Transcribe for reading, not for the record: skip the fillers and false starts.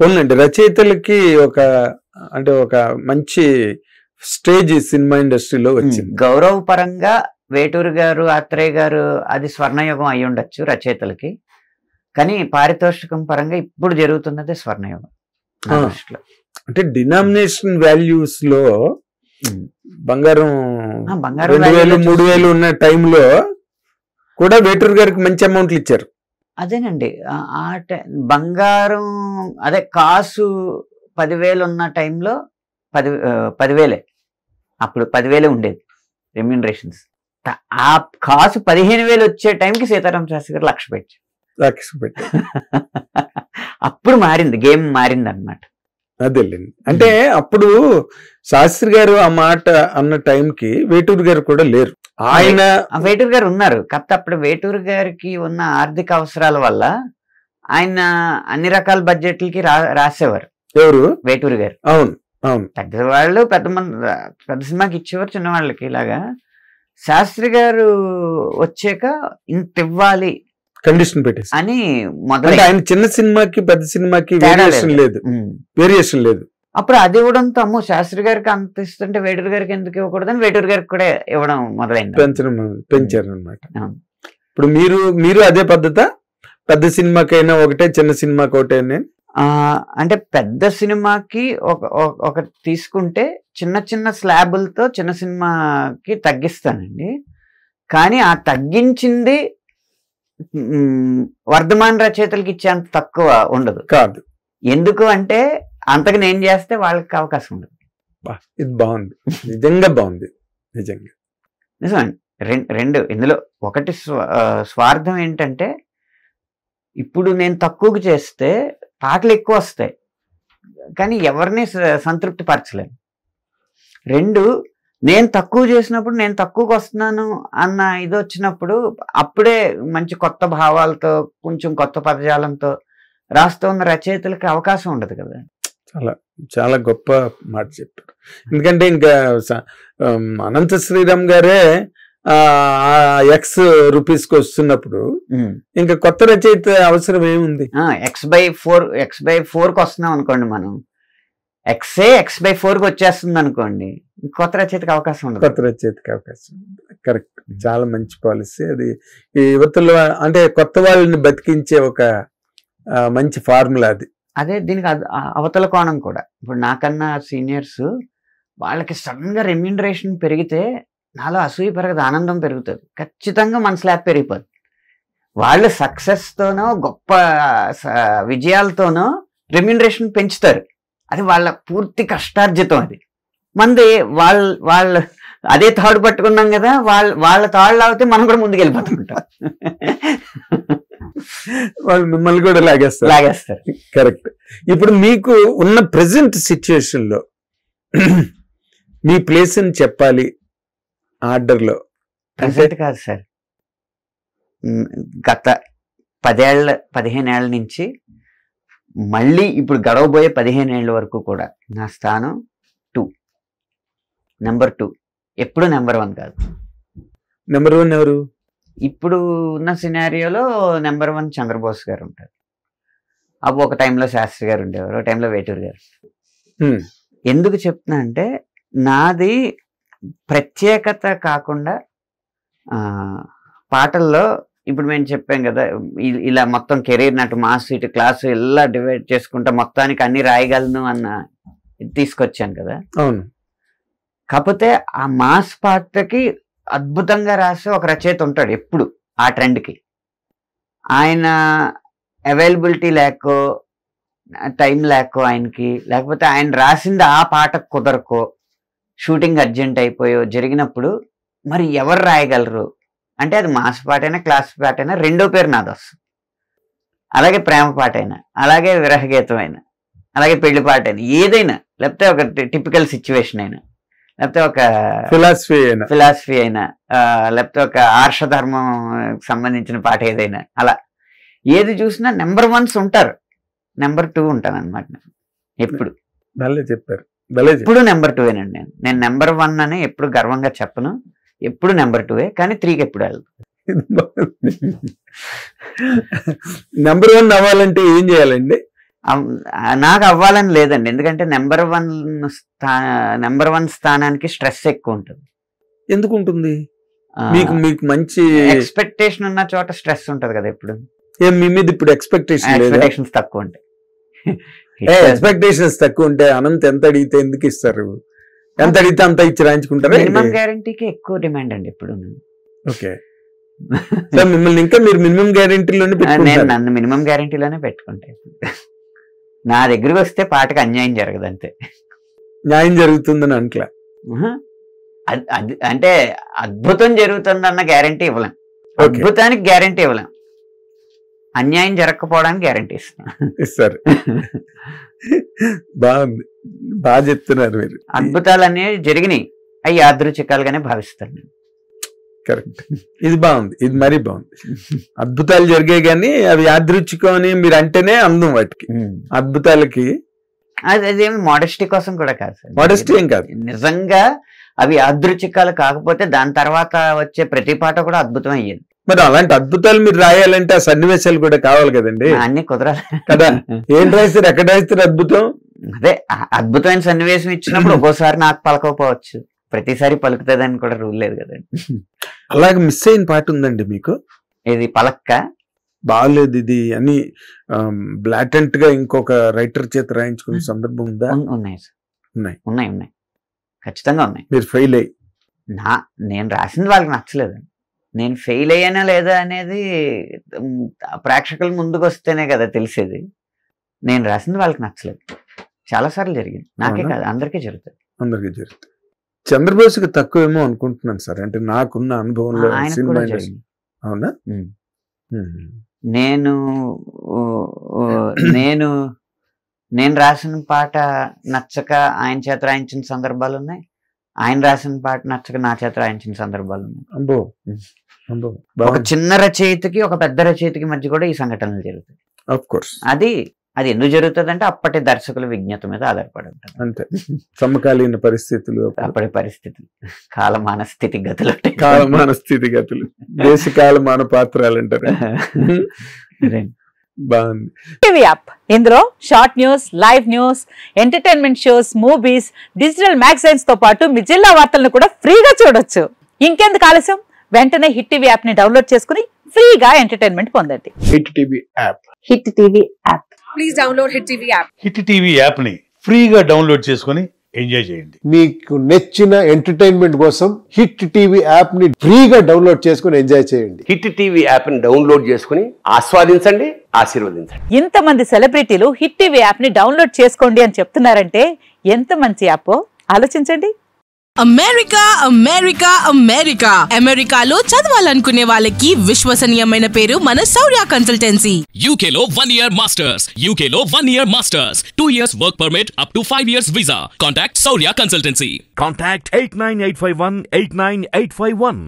పోన్లండి రచయితలకి ఒక అంటే ఒక మంచి స్టేజ్ సినిమా ఇండస్ట్రీలో వచ్చింది. గౌరవ పరంగా వేటూరు గారు, ఆత్రేయ గారు అది స్వర్ణయుగం అయి ఉండొచ్చు రచయితలకి. కానీ పారితోషికం పరంగా ఇప్పుడు జరుగుతున్నది స్వర్ణయుగం నా దృష్టిలో. అంటే డినామినేషన్ వాల్యూస్ లో బంగారం 2000 3000 ఉన్న టైంలో కూడా వేటూరు గారికి మంచి అమౌంట్లు ఇచ్చారు. అదేనండి బంగారం అదే కాసు 10,000 ఉన్న టైంలో 10,000 అప్పుడు 10,000 ఉండేది రెమ్యూనరేషన్స్. ఆ కాసు 15,000 వచ్చే టైంకి సీతారామ శాస్త్రి గారు 1,00,000 పెట్టారు. అప్పుడు మారింది, గేమ్ మారింది అన్నమాట. అదేలేండి. అంటే అప్పుడు శాస్త్రి గారు ఆ మాట అన్న టైంకి వేటూరు గారు కూడా లేరు. ఆయన వేటూరు గారు ఉన్నారు కాకపోతే అప్పుడు వేటూరు గారికి ఉన్న ఆర్థిక అవసరాల వల్ల ఆయన అన్ని రకాల బడ్జెట్లకి రాసేవారు. ఎవరు? వేటూరు గారు. అవును అవును. పెద్దవాళ్ళు పెద్ద సినిమాకి ఇచ్చేవారు, చిన్నవాళ్ళకి ఇలాగా. శాస్త్రి గారు వచ్చాక ఇంత ఇవ్వాలి కండిషన్ పెట్టేసి అని మొదలు. ఆయన చిన్న సినిమాకి పెద్ద సినిమాకి వేరియేషన్ లేదు. అప్పుడు అది ఇవ్వడంతో అమ్మో శాస్త్రి గారికి అంత ఇస్తుంటే వేటూరు గారికి ఎందుకు ఇవ్వకూడదని వేటూరు గారికి కూడా ఇవ్వడం మొదలైంది, పెంచారు అనమాట. ఇప్పుడు మీరు అదే పద్ధత? పెద్ద సినిమాకైనా ఒకటే, చిన్న సినిమాకి ఒకటే? అంటే పెద్ద సినిమాకి ఒక తీసుకుంటే చిన్న చిన్న స్లాబులతో చిన్న సినిమాకి తగ్గిస్తానండి. కానీ ఆ తగ్గించింది వర్ధమాన రచయితలకి ఇచ్చేంత తక్కువ ఉండదు కాదు. ఎందుకు అంటే అంతకు నేను చేస్తే వాళ్ళకి అవకాశం ఉండదు. ఇది బాగుంది, నిజంగా బాగుంది, నిజంగా నిజమండి. రెండు ఇందులో ఒకటి స్వార్థం ఏంటంటే ఇప్పుడు నేను తక్కువకి చేస్తే పాటలు ఎక్కువ వస్తాయి కానీ ఎవరిని సంతృప్తి పరచలేను. రెండు, నేను తక్కువ చేసినప్పుడు నేను తక్కువకి వస్తున్నాను అన్న ఇది వచ్చినప్పుడు అప్పుడే మంచి కొత్త భావాలతో కొంచెం కొత్త పదజాలంతో రాస్తూ ఉన్న రచయితలకి అవకాశం ఉండదు కదా. చాలా చాలా గొప్ప మాట చెప్పారు. ఎందుకంటే ఇంకా అనంత శ్రీరామ్ గారే X వస్తున్నప్పుడు ఇంకా కొత్త రచయిత అవసరం ఏముంది? X/4 వస్తున్నాం అనుకోండి, మనం X/4 వచ్చేస్తుంది అనుకోండి, కొత్త రచయితకి అవకాశం ఉండదు. కొత్త రచయితకి అవకాశం కరెక్ట్. చాలా మంచి పాలసీ అది. ఈ యువతలో అంటే కొత్త వాళ్ళని బతికించే ఒక మంచి ఫార్ములా అది. అదే దీనికి అవతల కోణం కూడా. ఇప్పుడు నాకన్నా సీనియర్స్ వాళ్ళకి సడన్ గా రెమ్యూనరేషన్ పెరిగితే నాలో అసూయ పెరగదు, ఆనందం పెరుగుతుంది. ఖచ్చితంగా మన స్లాబ్ పెరిగిపోతుంది. వాళ్ళు సక్సెస్తోనో గొప్ప విజయాలతోనో రెమ్యూనరేషన్ పెంచుతారు. అది వాళ్ళ పూర్తి కష్టార్జితం. అది మంది వాళ్ళు అదే తాడు పట్టుకున్నాం కదా, వాళ్ళ తాళ్ళు లాగితే మనం కూడా ముందుకు వెళ్ళిపోతుంటాం. వాళ్ళు మిమ్మల్ని కూడా లాగేస్తారు. కరెక్ట్. ఇప్పుడు మీకు ఉన్న ప్రెసెంట్ సిచ్యుయేషన్ లో మీ ప్లేస్ అని చెప్పాలి ఆర్డర్లో? ప్రెసెంట్ కాదు సార్, గత 15 ఏళ్ల నుంచి మళ్ళీ ఇప్పుడు గడవబోయే 15 ఏళ్ల వరకు కూడా నా స్థానం నెంబర్ 2. ఎప్పుడు నెంబర్ 1 కాదు. నెంబర్ 1 ఎవరు? ఇప్పుడు ఉన్న సినారియోలో నెంబర్ 1 చంద్రబోస్ గారు ఉంటారు. అప్పుడు ఒక టైంలో శాస్త్రి గారు ఉండేవారు, ఒక టైంలో వేటూరు గారు. ఎందుకు చెప్తున్నా అంటే నాది ప్రత్యేకత కాకుండా పాటల్లో ఇప్పుడు మేము చెప్పాం కదా, ఇలా మొత్తం కెరీర్ నటు మాస్ ఇటు క్లాసు ఇలా డివైడ్ చేసుకుంటా మొత్తానికి అన్ని రాయగలను అన్న ఇది తీసుకొచ్చాను కదా. అవును. కాకపోతే ఆ మాస్ పాటకి అద్భుతంగా రాసే ఒక రచయిత ఉంటాడు ఎప్పుడు ఆ ట్రెండ్కి. ఆయన అవైలబిలిటీ లేకో టైం లేకో ఆయనకి, లేకపోతే ఆయన రాసింది ఆ పాటకు కుదరకో, షూటింగ్ అర్జెంట్ అయిపోయో జరిగినప్పుడు మరి ఎవరు రాయగలరు అంటే అది మాస్ పాటైనా క్లాస్ పాటైనా రెండో పేరు నాది వస్తుంది. అలాగే ప్రేమ పాటైనా, అలాగే విరహగీతం అయినా, అలాగే పెళ్లి పాట అయినా, ఏదైనా, లేకపోతే ఒక టిపికల్ సిచ్యువేషన్ అయినా, లేకపోతే ఒక ఫిలాసఫీ అయినా, లేకపోతే ఒక ఆర్షధర్మం సంబంధించిన పాట ఏదైనా, అలా ఏది చూసినా నెంబర్ 1 ఉంటారు, నెంబర్ 2 ఉంటాను అనమాట. ఎప్పుడు చెప్పారు ఎప్పుడు నెంబర్ 2ఏనండి. నేను నెంబర్ 1 అని ఎప్పుడు గర్వంగా చెప్పను, ఎప్పుడు నెంబర్ 2ఏ. కానీ 3కి ఎప్పుడు వెళ్ళదు. నెంబర్ 1 అవ్వాలంటే ఏం చేయాలండి? నాకు అవ్వాలని లేదండి, ఎందుకంటే నెంబర్ వన్ స్థానానికి స్ట్రెస్ ఎక్కువ ఉంటుంది. ఎందుకు ఉంటుంది? మీకు మంచి ఎక్స్పెక్టేషన్ ఉన్న చోట స్ట్రెస్ ఉంటది కదా ఎప్పుడు. మీ మీద ఇప్పుడు ఎక్స్పెక్టేషన్స్ తక్కువ ఉంటాయి. ఎక్స్పెక్టేషన్స్ తక్కువ ఉంటే అనంత్ ఎంత అడిగితే ఎందుకు ఇస్తారు? ఎంత అడిగితే అంత ఇచ్చి రాయించుకుంటారు. మినిమం గ్యారంటీకి ఎక్కువ డిమాండ్ అండి ఇప్పుడు. ఓకే, మిమ్మల్ని ఇంకా మీరు మినిమం గ్యారంటీలోనే నేను నన్ను మినిమం గ్యారంటీలోనే పెట్టుకుంటే, నా దగ్గరికి వస్తే పాటకు అన్యాయం జరగదు అంతే. న్యాయం జరుగుతుందని అంట్లా, అంటే అద్భుతం జరుగుతుందన్న గ్యారంటీ ఇవ్వలేం, అద్భుతానికి గ్యారంటీ ఇవ్వలేం, అన్యాయం జరగకపోవడానికి గ్యారంటీ ఇస్తారు. బాగుంది, బాగా చెప్తున్నారు మీరు. అద్భుతాలు అనేవి జరిగినాయి, అవి యాదృచ్ఛికాలుగానే భావిస్తాను నేను. కరెక్ట్, ఇది బాగుంది, ఇది మరీ బాగుంది. అద్భుతాలు జరిగాయి కానీ అవి యాదృచ్ఛికం అని మీరు అంటేనే అందం వాటికి. అద్భుతాలకి అదేమి మోడెస్టీ కోసం కూడా కాదు సార్, మోడెస్టీ ఏం కాదు, నిజంగా అవి యాదృచ్ఛికాలు కాకపోతే దాని తర్వాత వచ్చే ప్రతి పాట కూడా అద్భుతం అయ్యేది. మరి అలాంటి అద్భుతాలు మీరు రాయాలంటే ఆ సన్నివేశాలు కూడా కావాలి కదండి. అన్ని కుదరాలి కదా, ఏం రాయిస్తారు, ఎక్కడ రాయిస్తారు అద్భుతం? అదే అద్భుతమైన సన్నివేశం ఇచ్చినప్పుడు ఒక్కోసారి నాకు పలకపోవచ్చు, ప్రతిసారి పలుకుతుందని కూడా రూల్ లేదు కదండి. అలాగే మిస్ అయిన పాట ఉందండి మీకు? ఇది పలక్క బాగలేదు ఇది అని బ్లాటెంట్ గా ఇంకొక రైటర్ చేత రాయించుకునే సందర్భం ఉందా? ఉన్నాయి సార్, ఉన్నాయి ఖచ్చితంగా ఉన్నాయి. మీరు ఫెయిల్ అయ్యి? నేను రాసింది వాళ్ళకి నచ్చలేదు, నేను ఫెయిల్ అయ్యానా లేదా అనేది ప్రేక్షకుల ముందుకు వస్తేనే కదా తెలిసేది. నేను రాసింది వాళ్ళకి నచ్చలేదు, చాలాసార్లు జరిగింది, నాకే కాదు అందరికీ జరుగుతుంది. చంద్రబోస్కి తక్కువేమో అనుకుంటున్నాను సార్, అంటే నాకున్న అనుభవంలో. అవునా? నేను రాసిన పాట నచ్చక ఆయన చేత రాయించిన సందర్భాలు ఉన్నాయి, ఆయన రాసిన పాట నచ్చక నా చేత రాయించిన సందర్భాలు ఉన్నాయి. ఒక చిన్న రచయితకి ఒక పెద్ద రచయితకి మధ్య కూడా ఈ సంఘటనలు జరుగుతాయి. ఆఫ్ కోర్స్ అది ఎందుకు జరుగుతుంది అంటే అప్పటి దర్శకుల విజ్ఞత మీద ఆధారపడి ఉంటుంది అంతే. సమకాలీన పరిస్థితులు, అప్పటి పరిస్థితులు, కాలమాన స్థితిగతులు, దేశ కాలమాన పాత్రలు అంటారు. బాగుంది. టీవీ యాప్, ఇందులో short news, live news, entertainment shows, movies, digital magazines తో పాటు మీ జిల్లా వార్తలను కూడా ఫ్రీగా చూడొచ్చు. ఇంకెందుకు ఆలస్యం, వెంటనే హిట్ టీవీ యాప్ ని డౌన్లోడ్ చేసుకుని ఫ్రీగా ఎంటర్టైన్మెంట్ పొందండి. Hit TV app, hit TV app, please download hit TV app. Hit TV app ని ఫ్రీగా డౌన్లోడ్ చేసుకుని ఎంజాయ్ చేయండి. మీకు నచ్చిన ఎంటర్టైన్మెంట్ కోసం హిట్ టీవీ యాప్ ని ఫ్రీగా డౌన్లోడ్ చేసుకుని ఎంజాయ్ చేయండి. హిట్ టీవీ యాప్ ని డౌన్లోడ్ చేసుకుని ఆస్వాదించండి, ఆశీర్వదించండి. ఇంతమంది సెలబ్రిటీలు హిట్ టీవీ యాప్ ని డౌన్లోడ్ చేసుకోండి అని చెప్తున్నారంటే ఎంత మంచి యాప్ ఆలోచించండి. అమెరికా అమెరికాలో చదవాలనుకునే వాళ్ళకి విశ్వసనీయమైన పేరు మన శౌర్య కన్సల్టెన్సీ. యూకేలో 1 year masters, 2 years work permit up to 5 years visa. Contact Shaurya consultancy. Contact 89851 89851.